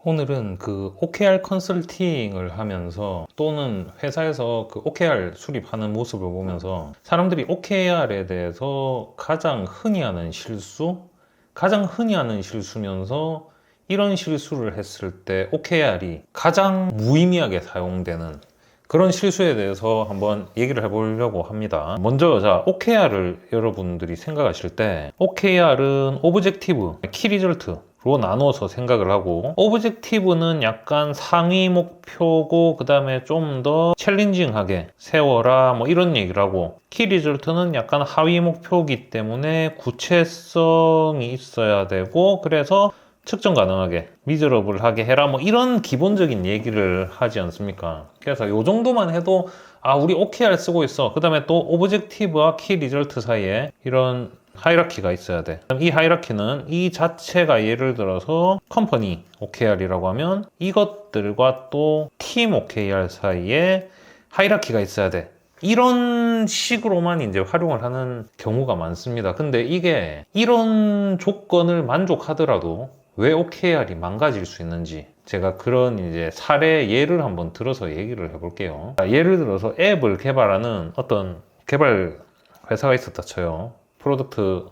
오늘은 그 OKR 컨설팅을 하면서 또는 회사에서 그 OKR 수립하는 모습을 보면서 사람들이 OKR에 대해서 가장 흔히 하는 실수면서 이런 실수를 했을 때 OKR이 가장 무의미하게 사용되는 그런 실수에 대해서 한번 얘기를 해보려고 합니다. 먼저 OKR을 여러분들이 생각하실 때 OKR은 오브젝티브, 키리절트 로 나눠서 생각을 하고, 오브젝티브는 약간 상위 목표고 그 다음에 좀 더 챌린징하게 세워라 뭐 이런 얘기를 하고, 키리절트는 약간 하위 목표이기 때문에 구체성이 있어야 되고 그래서 측정 가능하게 미저러블하게 해라 뭐 이런 기본적인 얘기를 하지 않습니까? 그래서 요 정도만 해도 우리 OKR 쓰고 있어. 그 다음에 또 오브젝티브와 키 리절트 사이에 이런 하이라키가 있어야 돼. 이 하이라키는 이 자체가 예를 들어서 컴퍼니 OKR이라고 하면 이것들과 또 팀 OKR 사이에 하이라키가 있어야 돼. 이런 식으로만 이제 활용을 하는 경우가 많습니다. 근데 이게 이런 조건을 만족하더라도 왜 OKR이 망가질 수 있는지 제가 그런 이제 사례 예를 한번 들어서 얘기를 해볼게요. 예를 들어서 앱을 개발하는 어떤 개발 회사가 있었다 쳐요. 프로덕트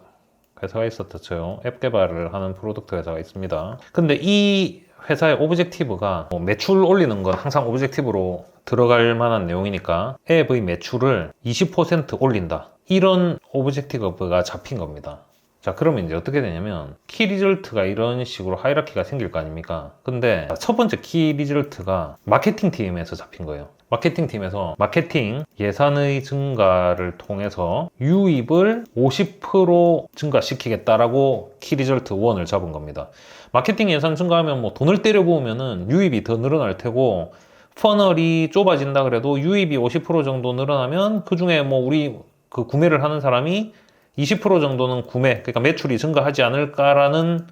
회사가 있었다 쳐요. 앱 개발을 하는 프로덕트 회사가 있습니다. 근데 이 회사의 오브젝티브가 매출 올리는 건 항상 오브젝티브로 들어갈 만한 내용이니까 앱의 매출을 20% 올린다. 이런 오브젝티브가 잡힌 겁니다. 자, 그러면 이제 어떻게 되냐면 키 리절트가 이런 식으로 하이라키가 생길 거 아닙니까? 근데 첫 번째 키 리절트가 마케팅 팀에서 잡힌 거예요. 마케팅 팀에서 마케팅 예산의 증가를 통해서 유입을 50% 증가시키겠다라고 키 리절트 1을 잡은 겁니다. 마케팅 예산 증가하면 뭐 돈을 때려 부으면은 유입이 더 늘어날 테고, 퍼널이 좁아진다 그래도 유입이 50% 정도 늘어나면 그 중에 뭐 우리 그 구매를 하는 사람이 20% 정도는 그러니까 매출이 증가하지 않을까라는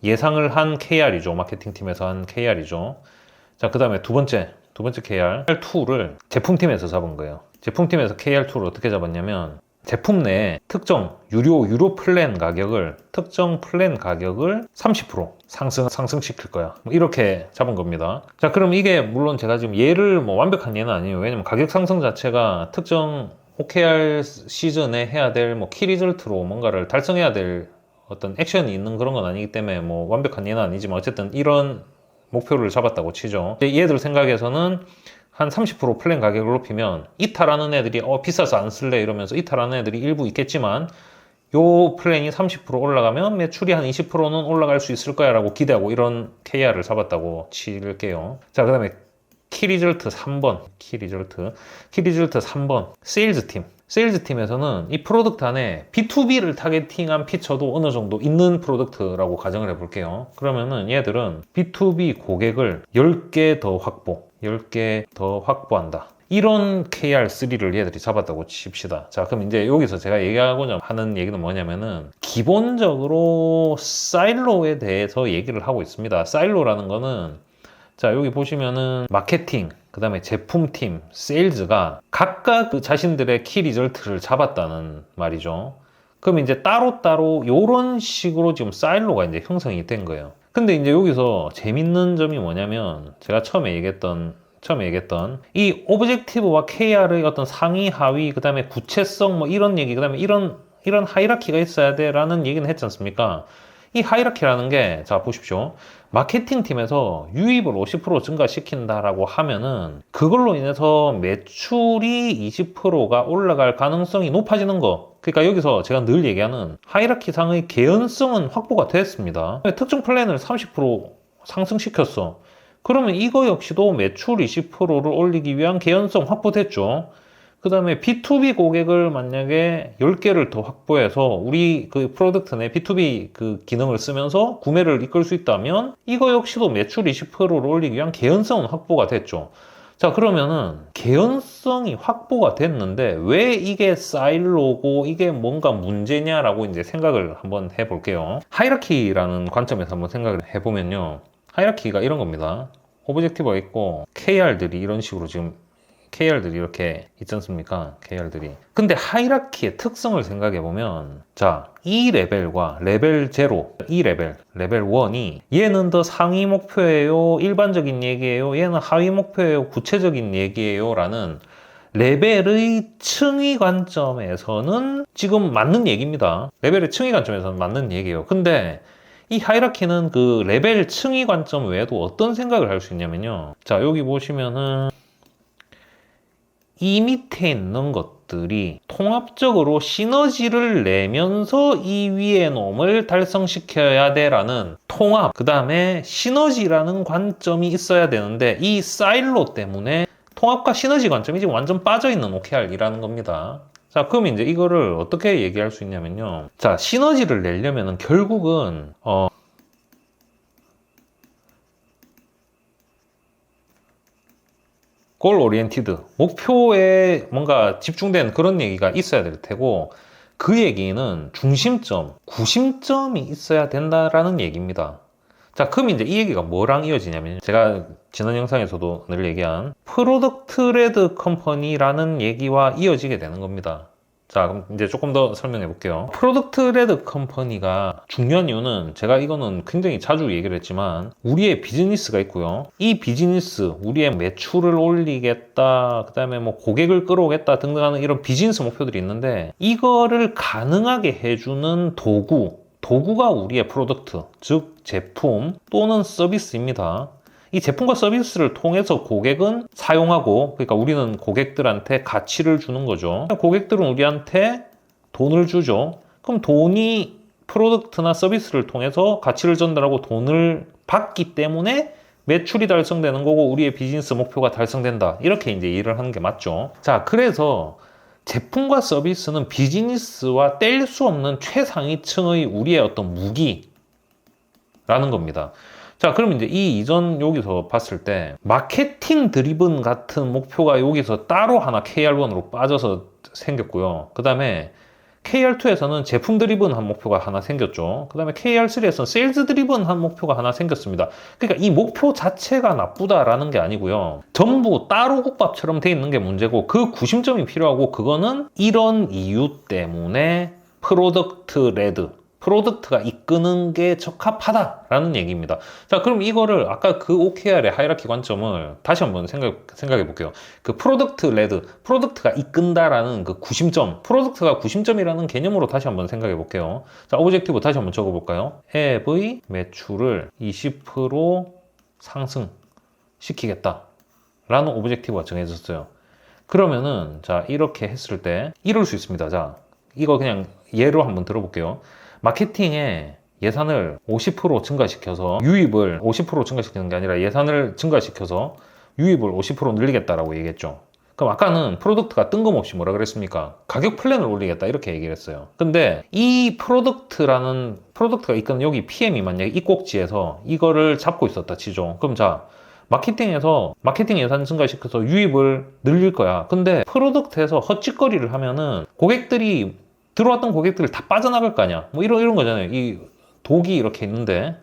예상을 한 KR이죠. 마케팅팀에서 한 KR이죠. 자, 그 다음에 두 번째 KR2를 제품팀에서 잡은 거예요. 제품팀에서 KR2를 어떻게 잡았냐면 제품 내에 특정 유료 플랜 가격을 30% 상승시킬 거야. 뭐 이렇게 잡은 겁니다. 자, 그럼 이게 물론 제가 지금 예를 완벽한 예는 아니에요. 왜냐면 가격 상승 자체가 특정 OKR 시즌에 해야 될 키 리절트로 뭔가를 달성해야 될 어떤 액션이 있는 그런 건 아니기 때문에 완벽한 예는 아니지만 어쨌든 이런 목표를 잡았다고 치죠. 얘들 생각에서는 한 30% 플랜 가격을 높이면 이탈하는 애들이 비싸서 안 쓸래 이러면서 이탈하는 애들이 일부 있겠지만 요 플랜이 30% 올라가면 매출이 한 20%는 올라갈 수 있을 거야 라고 기대하고 이런 KR을 잡았다고 칠게요. 자, 그 다음에 키 리절트 3번 세일즈팀에서는 이 프로덕트 안에 B2B를 타겟팅한 피처도 어느 정도 있는 프로덕트라고 가정을 해볼게요. 그러면은 얘들은 B2B 고객을 10개 더 확보한다. 이런 KR3를 얘들이 잡았다고 칩시다. 자, 그럼 이제 여기서 제가 얘기하고자 하는 얘기는 뭐냐면은 기본적으로 사일로에 대해서 얘기를 하고 있습니다. 사일로라는 거는 자, 여기 보시면은 마케팅, 그 다음에 제품팀, 세일즈가 각각 그 자신들의 키 리절트를 잡았다는 말이죠. 그럼 이제 따로따로 이런 식으로 지금 사일로가 이제 형성이 된 거예요. 근데 이제 여기서 재밌는 점이 뭐냐면 제가 처음에 얘기했던 이 오브젝티브와 KR의 어떤 상위, 하위, 그 다음에 구체성 뭐 이런 얘기, 그 다음에 이런 하이라키가 있어야 돼 라는 얘기는 했지 않습니까? 이 하이라키라는 게, 자, 보십시오. 마케팅 팀에서 유입을 50% 증가시킨다라고 하면은 그걸로 인해서 매출이 20%가 올라갈 가능성이 높아지는 거. 그러니까 여기서 제가 늘 얘기하는 하이라키상의 개연성은 확보가 됐습니다. 특정 플랜을 30% 상승시켰어. 그러면 이거 역시도 매출 20%를 올리기 위한 개연성 확보됐죠. 그 다음에 B2B 고객을 만약에 10개를 더 확보해서 우리 그 프로덕트 내 B2B 그 기능을 쓰면서 구매를 이끌 수 있다면 이거 역시도 매출 20%를 올리기 위한 개연성은 확보가 됐죠. 자, 그러면은 개연성이 확보가 됐는데 왜 이게 사일로고 이게 뭔가 문제냐라고 이제 생각을 한번 해볼게요. 하이라키라는 관점에서 한번 생각을 해보면요. 하이라키가 이런 겁니다. 오브젝티브가 있고 KR들이 이런 식으로 지금 KR들이 이렇게 있지 않습니까? KR들이. 근데 하이라키의 특성을 생각해 보면, 자, 이 레벨과 레벨 0, 이 레벨 1이 얘는 더 상위 목표예요, 일반적인 얘기예요, 얘는 하위 목표예요, 구체적인 얘기예요 라는 레벨의 층위 관점에서는 지금 맞는 얘기입니다. 레벨의 층위 관점에서는 맞는 얘기예요. 근데 이 하이라키는 그 레벨 층위 관점 외에도 어떤 생각을 할 수 있냐면요. 자, 여기 보시면은 이 밑에 있는 것들이 통합적으로 시너지를 내면서 이 위의 놈을 달성시켜야 돼라는 통합, 그 다음에 시너지라는 관점이 있어야 되는데 이 사일로 때문에 통합과 시너지 관점이 지금 완전 빠져있는 OKR이라는 겁니다. 자, 그럼 이제 이거를 어떻게 얘기할 수 있냐면요. 자, 시너지를 내려면은 결국은, 골 오리엔티드, 목표에 뭔가 집중된 그런 얘기가 있어야 될 테고, 그 얘기는 중심점, 구심점이 있어야 된다라는 얘기입니다. 자, 그럼 이제 이 얘기가 뭐랑 이어지냐면, 제가 지난 영상에서도 늘 얘기한 프로덕트 레드 컴퍼니라는 얘기와 이어지게 되는 겁니다. 자, 그럼 이제 조금 더 설명해 볼게요. 프로덕트 레드 컴퍼니가 중요한 이유는 제가 이거는 굉장히 자주 얘기를 했지만 우리의 비즈니스가 있고요. 이 비즈니스, 우리의 매출을 올리겠다, 그 다음에 뭐 고객을 끌어오겠다 등등하는 이런 비즈니스 목표들이 있는데 이거를 가능하게 해주는 도구가 우리의 프로덕트, 즉 제품 또는 서비스입니다. 이 제품과 서비스를 통해서 고객은 사용하고, 그러니까 우리는 고객들한테 가치를 주는 거죠. 고객들은 우리한테 돈을 주죠. 그럼 돈이 프로덕트나 서비스를 통해서 가치를 전달하고 돈을 받기 때문에 매출이 달성되는 거고 우리의 비즈니스 목표가 달성된다. 이렇게 이제 일을 하는 게 맞죠. 자, 그래서 제품과 서비스는 비즈니스와 뗄 수 없는 최상위층의 우리의 어떤 무기라는 겁니다. 자, 그럼 이제 이 이전 여기서 봤을 때 마케팅 드리븐 같은 목표가 여기서 따로 하나 KR1으로 빠져서 생겼고요. 그 다음에 KR2에서는 제품 드리븐 한 목표가 하나 생겼죠. 그 다음에 KR3에서는 세일즈 드리븐 한 목표가 하나 생겼습니다. 그러니까 이 목표 자체가 나쁘다라는 게 아니고요. 전부 따로 국밥처럼 돼 있는 게 문제고 그 구심점이 필요하고 그거는 이런 이유 때문에 프로덕트 레드, 프로덕트가 이끄는 게 적합하다라는 얘기입니다. 자, 그럼 이거를 아까 그 OKR의 하이라키 관점을 다시 한번 생각해 볼게요. 그 프로덕트 레드, 프로덕트가 이끈다라는 그 구심점, 프로덕트가 구심점이라는 개념으로 다시 한번 생각해 볼게요. 자, 오브젝티브 다시 한번 적어 볼까요? 앱의 매출을 20% 상승시키겠다 라는 오브젝티브가 정해졌어요. 그러면은 자, 이렇게 했을 때 이럴 수 있습니다. 자, 이거 그냥 예로 한번 들어볼게요. 마케팅에 예산을 50% 증가시켜서 유입을 50% 증가시키는 게 아니라 예산을 증가시켜서 유입을 50% 늘리겠다라고 얘기했죠. 그럼 아까는 프로덕트가 뜬금없이 뭐라 그랬습니까? 가격 플랜을 올리겠다 이렇게 얘기를 했어요. 근데 이 프로덕트가 이끄는 여기 PM이 만약에 이 꼭지에서 이거를 잡고 있었다 치죠. 그럼 자, 마케팅에서 마케팅 예산 증가시켜서 유입을 늘릴 거야. 근데 프로덕트에서 헛짓거리를 하면은 들어왔던 고객들이 다 빠져나갈 거 아니야. 뭐 이런 거잖아요. 이 독이 이렇게 있는데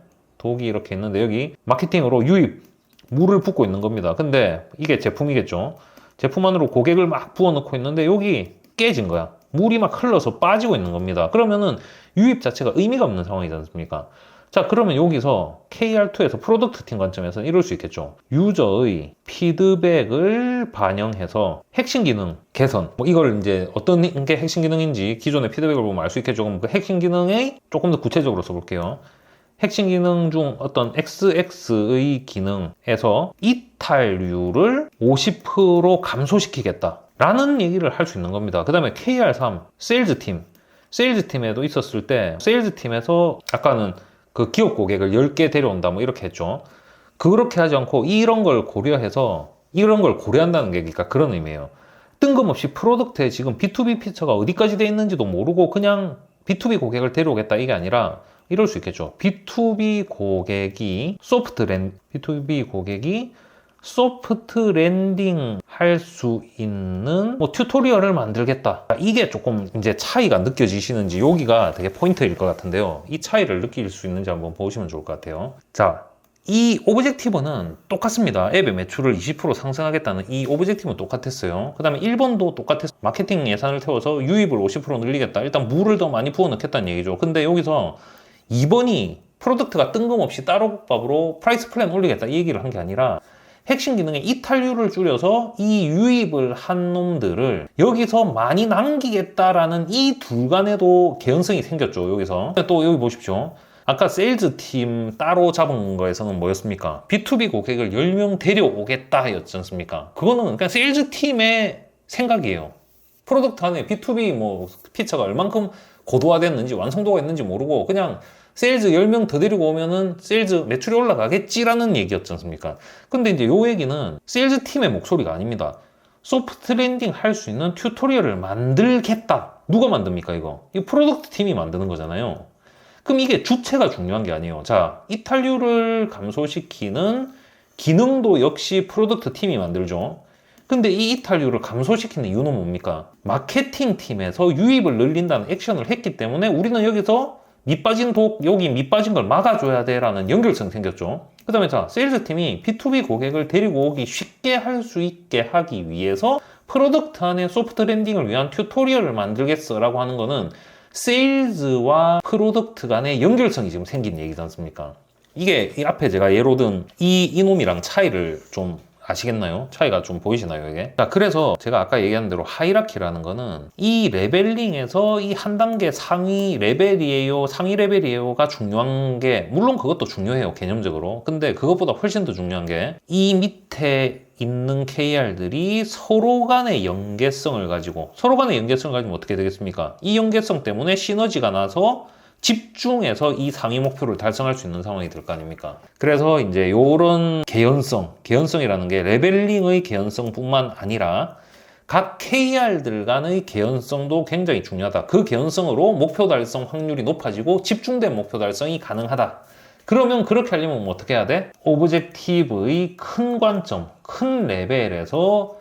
여기 마케팅으로 유입, 물을 붓고 있는 겁니다. 근데 이게 제품이겠죠. 제품 안으로 고객을 막 부어넣고 있는데 여기 깨진 거야. 물이 막 흘러서 빠지고 있는 겁니다. 그러면은 유입 자체가 의미가 없는 상황이지 않습니까? 자, 그러면 여기서 KR2에서 프로덕트 팀 관점에서는 이럴 수 있겠죠. 유저의 피드백을 반영해서 핵심 기능 개선, 뭐 이걸 이제 어떤 게 핵심 기능인지 기존의 피드백을 보면 알 수 있겠죠. 그럼 그 핵심 기능에 조금 더 구체적으로 써볼게요. 핵심 기능 중 어떤 XX의 기능에서 이탈률을 50% 감소시키겠다 라는 얘기를 할 수 있는 겁니다. 그 다음에 KR3 세일즈팀에도 있었을 때 세일즈팀에서 아까는 그 기업 고객을 10개 데려온다 뭐 이렇게 했죠. 그렇게 하지 않고 이런 걸 고려한다는 게 그러니까 그런 의미예요. 뜬금없이 프로덕트에 지금 B2B 피처가 어디까지 돼 있는지도 모르고 그냥 B2B 고객을 데려오겠다 이게 아니라 이럴 수 있겠죠. B2B 고객이 소프트 랜딩 할 수 있는 뭐 튜토리얼을 만들겠다. 이게 조금 이제 차이가 느껴지시는지 여기가 되게 포인트일 것 같은데요. 이 차이를 느낄 수 있는지 한번 보시면 좋을 것 같아요. 자, 이 오브젝티브는 똑같습니다. 앱의 매출을 20% 상승하겠다는 이 오브젝티브는 똑같았어요. 그 다음에 1번도 똑같았어요. 마케팅 예산을 태워서 유입을 50% 늘리겠다. 일단 물을 더 많이 부어 넣겠다는 얘기죠. 근데 여기서 2번이 프로덕트가 뜬금없이 따로 밥으로 프라이스 플랜 올리겠다 이 얘기를 한 게 아니라 핵심 기능의 이탈률을 줄여서 이 유입을 한 놈들을 여기서 많이 남기겠다라는 이 둘간에도 개연성이 생겼죠. 여기서 또 여기 보십시오. 아까 세일즈 팀 따로 잡은 거에서는 뭐였습니까? B2B 고객을 10명 데려오겠다 였지 않습니까? 그거는 그냥 세일즈 팀의 생각이에요. 프로덕트 안에 B2B 뭐 피처가 얼만큼 고도화됐는지 완성도가 있는지 모르고 그냥 세일즈 10명 더 데리고 오면은 세일즈 매출이 올라가겠지라는 얘기였지 않습니까? 근데 이제 요 얘기는 세일즈 팀의 목소리가 아닙니다. 소프트 랜딩 할 수 있는 튜토리얼을 만들겠다. 누가 만듭니까 이거? 이 프로덕트 팀이 만드는 거잖아요. 그럼 이게 주체가 중요한 게 아니에요. 자, 이탈률을 감소시키는 기능도 역시 프로덕트 팀이 만들죠. 근데 이 이탈률을 감소시키는 이유는 뭡니까? 마케팅 팀에서 유입을 늘린다는 액션을 했기 때문에 우리는 여기서 밑빠진 여기 밑빠진 걸 막아줘야 돼라는 연결성이 생겼죠. 그 다음에 자, 세일즈 팀이 B2B 고객을 데리고 오기 쉽게 할 수 있게 하기 위해서 프로덕트 안에 소프트 랜딩을 위한 튜토리얼을 만들겠어라고 하는 거는 세일즈와 프로덕트 간의 연결성이 지금 생긴 얘기지 않습니까? 이게 이 앞에 제가 예로 든 이놈이랑 차이를 좀 아시겠나요? 차이가 좀 보이시나요, 이게? 자, 그래서 제가 아까 얘기한 대로 하이라키라는 거는 이 레벨링에서 이 한 단계 상위 레벨이에요, 상위 레벨이에요가 중요한 게, 물론 그것도 중요해요, 개념적으로. 근데 그것보다 훨씬 더 중요한 게, 이 밑에 있는 KR들이 서로 간의 연계성을 가지고, 어떻게 되겠습니까? 이 연계성 때문에 시너지가 나서 집중해서 이 상위 목표를 달성할 수 있는 상황이 될 거 아닙니까? 그래서 이제 요런 개연성이라는 게 레벨링의 개연성뿐만 아니라 각 KR들 간의 개연성도 굉장히 중요하다. 그 개연성으로 목표 달성 확률이 높아지고 집중된 목표 달성이 가능하다. 그러면 그렇게 하려면 뭐 어떻게 해야 돼? 오브젝티브의 큰 관점, 큰 레벨에서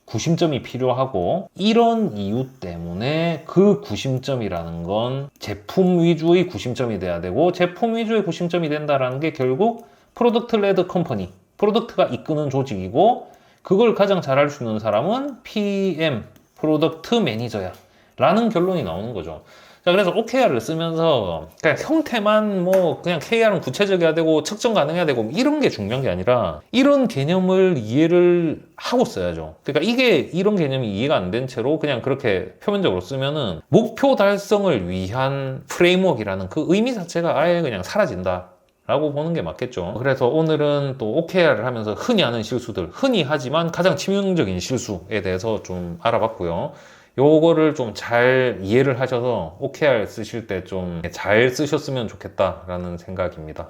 구심점이 필요하고, 이런 이유 때문에 그 구심점이라는 건 제품 위주의 구심점이 돼야 되고, 제품 위주의 구심점이 된다는 게 결국 프로덕트 레드 컴퍼니, 프로덕트가 이끄는 조직이고, 그걸 가장 잘할 수 있는 사람은 PM, 프로덕트 매니저야 라는 결론이 나오는 거죠. 자, 그래서 OKR을 쓰면서 그냥 형태만 뭐 그냥 KR은 구체적이어야 되고 측정 가능해야 되고 이런 게 중요한 게 아니라 이런 개념을 이해를 하고 써야죠. 그러니까 이게 이런 개념이 이해가 안 된 채로 그냥 그렇게 표면적으로 쓰면은 목표 달성을 위한 프레임워크라는 그 의미 자체가 아예 그냥 사라진다 라고 보는 게 맞겠죠. 그래서 오늘은 또 OKR을 하면서 흔히 하는 실수들, 흔히 하지만 가장 치명적인 실수에 대해서 좀 알아봤고요. 요거를 좀 잘 이해를 하셔서 OKR 쓰실 때 좀 잘 쓰셨으면 좋겠다라는 생각입니다.